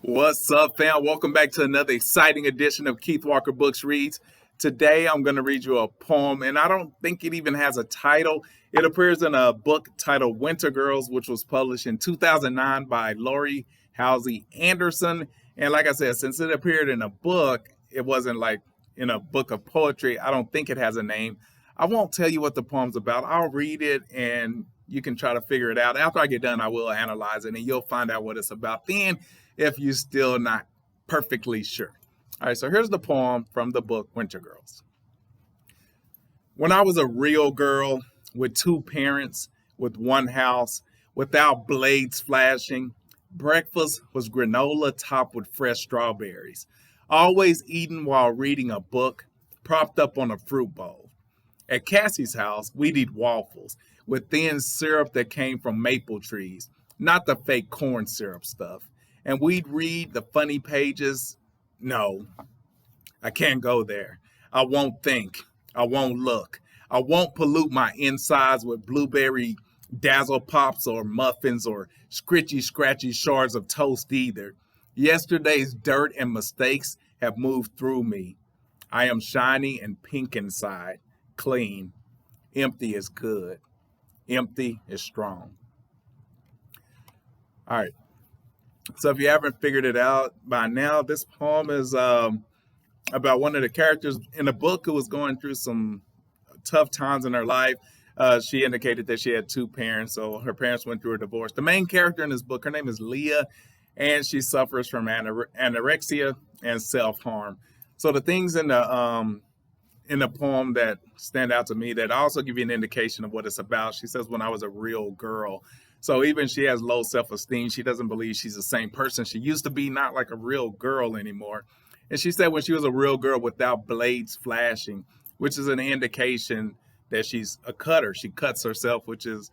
What's up, fam? Welcome back to another exciting edition of Keith Walker Books Reads. Today, I'm going to read you a poem, and I don't think it even has a title. It appears in a book titled Wintergirls, which was published in 2009 by Laurie Halse Anderson. And like I said, since it appeared in a book, it wasn't like in a book of poetry. I don't think it has a name. I won't tell you what the poem's about. I'll read it, and you can try to figure it out. After I get done, I will analyze it, and you'll find out what it's about then, if you're still not perfectly sure. All right, so here's the poem from the book Wintergirls. When I was a real girl with two parents, with one house, without blades flashing, breakfast was granola topped with fresh strawberries, always eaten while reading a book, propped up on a fruit bowl. At Cassie's house, we'd eat waffles with thin syrup that came from maple trees, not the fake corn syrup stuff. And we'd read the funny pages. No, I can't go there. I won't think. I won't look. I won't pollute my insides with blueberry dazzle pops or muffins or scratchy shards of toast either. Yesterday's dirt and mistakes have moved through me. I am shiny and pink inside, clean. Empty is good. Empty is strong. All right. So if you haven't figured it out by now, this poem is about one of the characters in the book who was going through some tough times in her life. She indicated that she had two parents, so her parents went through a divorce. The main character in this book, her name is Leah, and she suffers from anorexia and self-harm. So the things in the poem that stand out to me that also give you an indication of what it's about. She says, when I was a real girl. So even she has low self-esteem. She doesn't believe she's the same person she used to be, not like a real girl anymore. And she said when she was a real girl without blades flashing, which is an indication that she's a cutter. She cuts herself, which is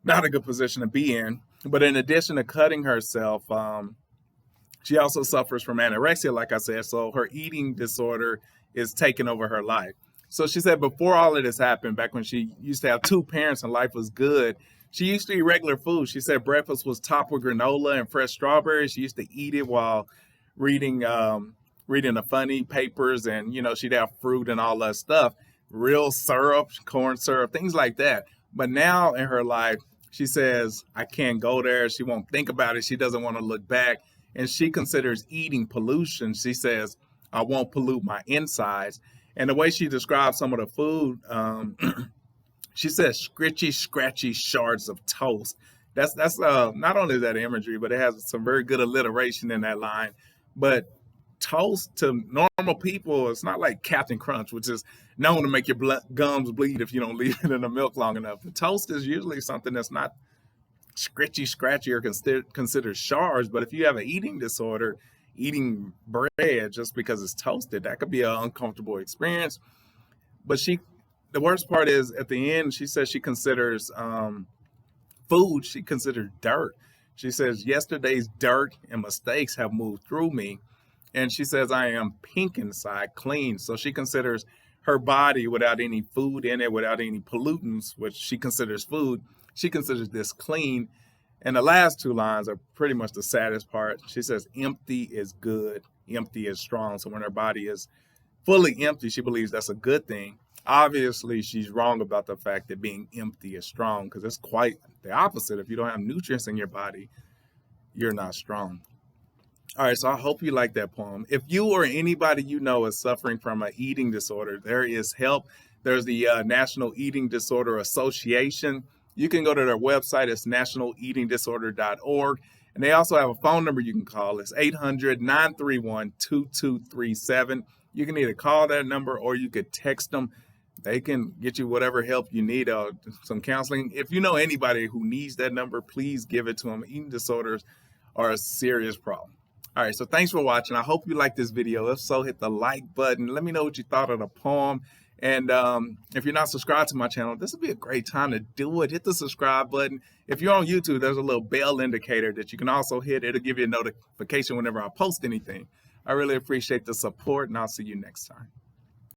not a good position to be in. But in addition to cutting herself, she also suffers from anorexia, like I said. So her eating disorder is taking over her life. So she said before all of this happened, back when she used to have two parents and life was good, she used to eat regular food. She said breakfast was topped with granola and fresh strawberries. She used to eat it while reading the funny papers, and she'd have fruit and all that stuff, real syrup, corn syrup, things like that. But now in her life, she says, I can't go there. She won't think about it. She doesn't want to look back. And she considers eating pollution. She says, I won't pollute my insides. And the way she describes some of the food, she says scratchy shards of toast. That's not only that imagery, but it has some very good alliteration in that line. But toast to normal people, it's not like Captain Crunch, which is known to make your gums bleed if you don't leave it in the milk long enough. The toast is usually something that's not scratchy or considered shards. But if you have an eating disorder, eating bread just because it's toasted, that could be an uncomfortable experience. But the worst part is at the end, she says she considers food, she considers dirt. She says yesterday's dirt and mistakes have moved through me. And she says I am pink inside, clean. So she considers her body without any food in it, without any pollutants, which she considers food. She considers this clean. And the last two lines are pretty much the saddest part. She says empty is good, empty is strong. So when her body is fully empty, she believes that's a good thing. Obviously, she's wrong about the fact that being empty is strong, because it's quite the opposite. If you don't have nutrients in your body, you're not strong. All right, so I hope you like that poem. If you or anybody you know is suffering from an eating disorder, there is help. There's the National Eating Disorder Association. You can go to their website. It's nationaleatingdisorder.org. And they also have a phone number you can call. It's 800-931-2237. You can either call that number or you could text them. They can get you whatever help you need, some counseling. If you know anybody who needs that number, please give it to them. Eating disorders are a serious problem. All right, so thanks for watching. I hope you liked this video. If so, hit the like button. Let me know what you thought of the poem. And if you're not subscribed to my channel, this would be a great time to do it. Hit the subscribe button. If you're on YouTube, there's a little bell indicator that you can also hit. It'll give you a notification whenever I post anything. I really appreciate the support, and I'll see you next time.